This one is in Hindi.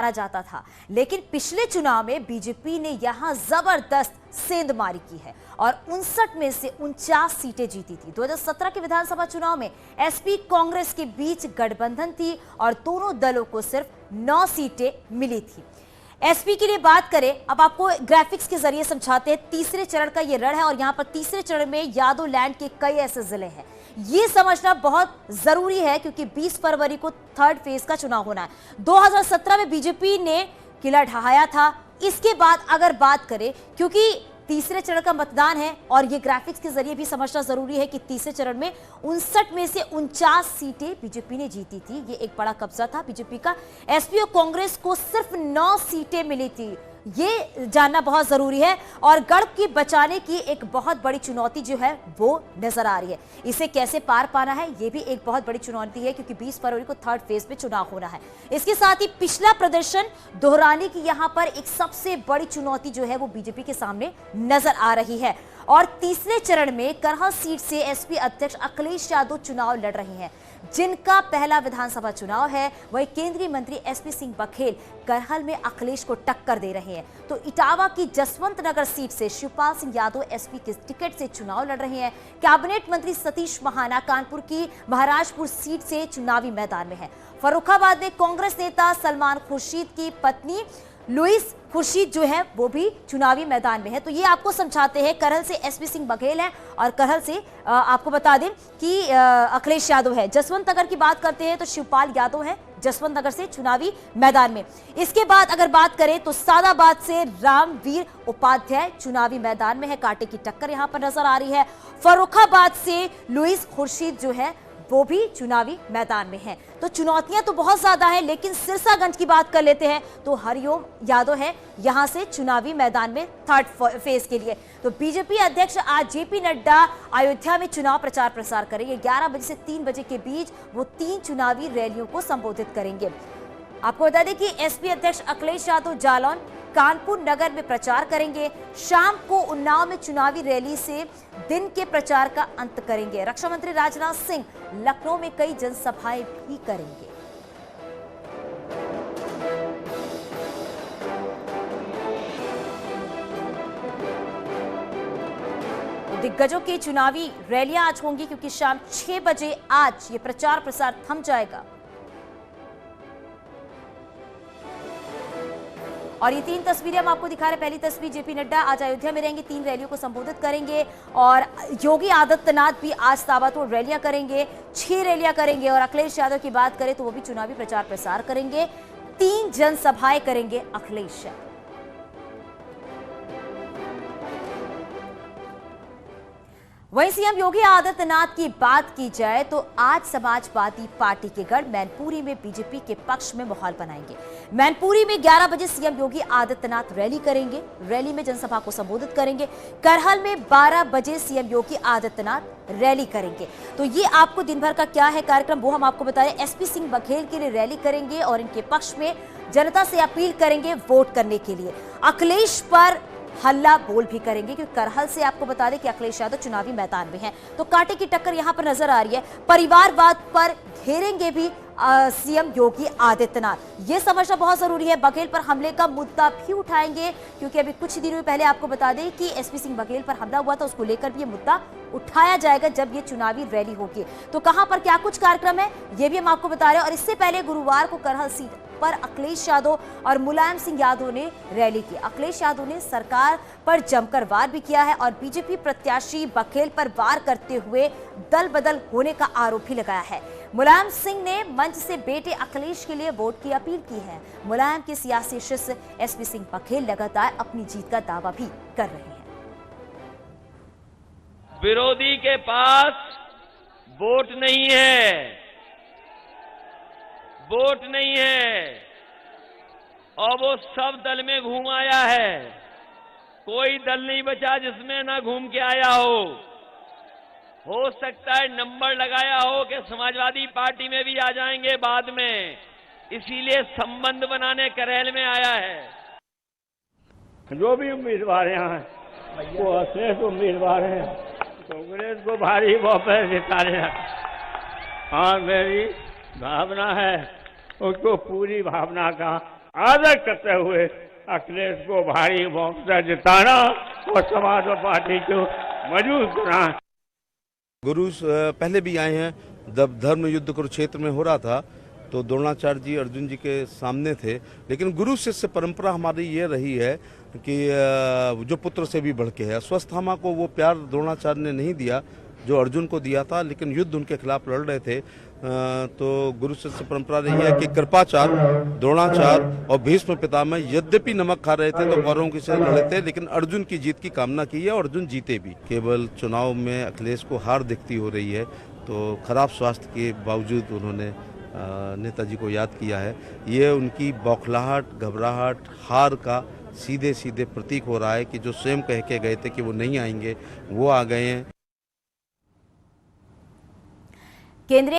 जाता था, लेकिन पिछले चुनाव में बीजेपी ने यहां जबरदस्त सेंधमारी की है और 59 में से 49 सीटें जीती थी। 2017 के विधानसभा चुनाव में एसपी कांग्रेस के बीच गठबंधन थी और दोनों दलों को सिर्फ 9 सीटें मिली थी। एसपी के लिए बात करें, अब आपको ग्राफिक्स के जरिए समझाते हैं। तीसरे चरण का ये रण है और यहाँ पर तीसरे चरण में यादव लैंड के कई ऐसे जिले हैं। ये समझना बहुत जरूरी है क्योंकि 20 फरवरी को थर्ड फेज का चुनाव होना है। 2017 में बीजेपी ने किला ढहाया था। इसके बाद अगर बात करें, क्योंकि तीसरे चरण का मतदान है और ये ग्राफिक्स के जरिए भी समझना जरूरी है कि तीसरे चरण में 59 में से 49 सीटें बीजेपी ने जीती थी। ये एक बड़ा कब्जा था बीजेपी का। एसपी और कांग्रेस को सिर्फ 9 सीटें मिली थी, ये जानना बहुत जरूरी है। और गढ़ की बचाने की एक बहुत बड़ी चुनौती जो है वो नजर आ रही है। इसे कैसे पार पाना है, ये भी एक बहुत बड़ी चुनौती है क्योंकि 20 फरवरी को थर्ड फेज में चुनाव होना है। इसके साथ ही पिछला प्रदर्शन दोहराने की यहां पर एक सबसे बड़ी चुनौती जो है वो बीजेपी के सामने नजर आ रही है। और तीसरे चरण में करहल सीट से एसपी अध्यक्ष अखिलेश यादव चुनाव लड़ रहे हैं, जिनका पहला विधानसभा चुनाव है। वही केंद्रीय मंत्री एसपी सिंह बघेल करहल में अखिलेश को टक्कर दे रहे हैं। तो इटावा की जसवंत नगर सीट से शिवपाल सिंह यादव एसपी के टिकट से चुनाव लड़ रहे हैं। कैबिनेट मंत्री सतीश महाना कानपुर की महाराजपुर सीट से चुनावी मैदान में है। फर्रुखाबाद में कांग्रेस नेता सलमान खुर्शीद की पत्नी लुइस खुर्शीद जो है वो भी चुनावी मैदान में है। तो ये आपको समझाते हैं, करहल से एसपी सिंह बघेल है और करहल से आपको बता दें कि अखिलेश यादव है। जसवंत नगर की बात करते हैं तो शिवपाल यादव है जसवंत नगर से चुनावी मैदान में। इसके बाद अगर बात करें तो सादाबाद से रामवीर उपाध्याय चुनावी मैदान में है। कांटे की टक्कर यहां पर नजर आ रही है। फर्रुखाबाद से लुइस खुर्शीद जो है वो भी चुनावी मैदान में है। तो चुनौतियां तो बहुत ज्यादा है, लेकिन सिरसागंज की बात कर लेते हैं तो हरिओम यादव है यहां से चुनावी मैदान में थर्ड फेज के लिए। तो बीजेपी अध्यक्ष आज जेपी नड्डा अयोध्या में चुनाव प्रचार प्रसार करेंगे। 11 बजे से 3 बजे के बीच वो 3 चुनावी रैलियों को संबोधित करेंगे। आपको बता दें कि एसपी अध्यक्ष अखिलेश यादव जालौन कानपुर नगर में प्रचार करेंगे। शाम को उन्नाव में चुनावी रैली से दिन के प्रचार का अंत करेंगे। रक्षा मंत्री राजनाथ सिंह लखनऊ में कई जनसभाएं भी करेंगे। दिग्गजों की चुनावी रैलियां आज होंगी क्योंकि शाम 6 बजे आज ये प्रचार प्रसार थम जाएगा। और ये 3 तस्वीरें हम आपको दिखा रहे हैं। पहली तस्वीर, जेपी नड्डा आज अयोध्या में रहेंगे, 3 रैलियों को संबोधित करेंगे। और योगी आदित्यनाथ भी आज ताबड़तोड़ रैलियां करेंगे, 6 रैलियां करेंगे। और अखिलेश यादव की बात करें तो वो भी चुनावी प्रचार प्रसार करेंगे। 3 जनसभाएं करेंगे अखिलेश यादव। वहीं सीएम योगी आदित्यनाथ की बात की जाए तो आज समाजवादी पार्टी के गढ़ मैनपुरी में बीजेपी के पक्ष में माहौल बनाएंगे। मैनपुरी में 11 बजे सीएम योगी आदित्यनाथ रैली करेंगे। रैली में जनसभा को संबोधित करेंगे। करहल में 12 बजे सीएम योगी आदित्यनाथ रैली करेंगे। तो ये आपको दिन भर का क्या है कार्यक्रम वो हम आपको बता रहे हैं। एसपी सिंह बघेल के लिए रैली करेंगे और इनके पक्ष में जनता से अपील करेंगे वोट करने के लिए। अखिलेश पर हल्ला बोल भी करेंगे क्योंकि करहल से आपको बता दें कि अखिलेश यादव चुनावी मैदान में हैं। तो कांटे की टक्कर यहां पर नजर आ रही है। परिवारवाद पर घेरेंगे भी सीएम योगी आदित्यनाथ, ये समझना बहुत जरूरी है। बघेल पर हमले का मुद्दा भी उठाएंगे क्योंकि अभी कुछ दिनों पहले आपको बता दें कि एसपी सिंह बघेल पर हमला हुआ था, उसको लेकर भी ये मुद्दा उठाया जाएगा जब ये चुनावी रैली होगी। तो कहां पर क्या कुछ कार्यक्रम है ये भी हम आपको बता रहे हैं। और इससे पहले गुरुवार को करहल सीट पर अखिलेश यादव और मुलायम सिंह यादव ने रैली की। अखिलेश यादव ने सरकार पर जमकर वार भी किया है और बीजेपी प्रत्याशी बघेल पर वार करते हुए दल बदल होने का आरोप भी लगाया है। मुलायम सिंह ने मंच से बेटे अखिलेश के लिए वोट की अपील की है। मुलायम के सियासी शिष्य एसपी सिंह बघेल लगातार अपनी जीत का दावा भी कर रहे हैं। विरोधी के पास वोट नहीं है, वोट नहीं है और वो सब दल में घूम आया है। कोई दल नहीं बचा जिसमें ना घूम के आया हो सकता है नंबर लगाया हो कि समाजवादी पार्टी में भी आ जाएंगे बाद में, इसीलिए संबंध बनाने करहल में आया है। जो भी उम्मीदवार यहाँ हैं वो श्रेष्ठ उम्मीदवार हैं। कांग्रेस को भारी बहुमत जिताने और मेरी भावना है उसको पूरी भावना का आदर करते हुए अखिलेश को भारी बहुमत से जिताना और समाजवादी पार्टी को मजबूत करना। गुरु पहले भी आए हैं, जब धर्म युद्ध कुरुक्षेत्र में हो रहा था तो द्रोणाचार्य जी अर्जुन जी के सामने थे, लेकिन गुरु शिष्य परंपरा हमारी ये रही है कि जो पुत्र से भी बढ़ के है। अश्वत्थामा को वो प्यार द्रोणाचार्य ने नहीं दिया जो अर्जुन को दिया था, लेकिन युद्ध उनके खिलाफ लड़ रहे थे। तो गुरु शिष्य परंपरा रही है कि कृपाचार्य, द्रोणाचार्य और भीष्म पितामह यद्यपि नमक खा रहे थे तो कौरवों के साथ लड़े थे, लेकिन अर्जुन की जीत की कामना की है और अर्जुन जीते भी। केवल चुनाव में अखिलेश को हार दिखती हो रही है, तो खराब स्वास्थ्य के बावजूद उन्होंने नेताजी को याद किया है। ये उनकी बौखलाहट, घबराहट, हार का सीधे सीधे प्रतीक हो रहा है कि जो स्वयं कह के गए थे कि वो नहीं आएंगे, वो आ गए हैं। केंद्रीय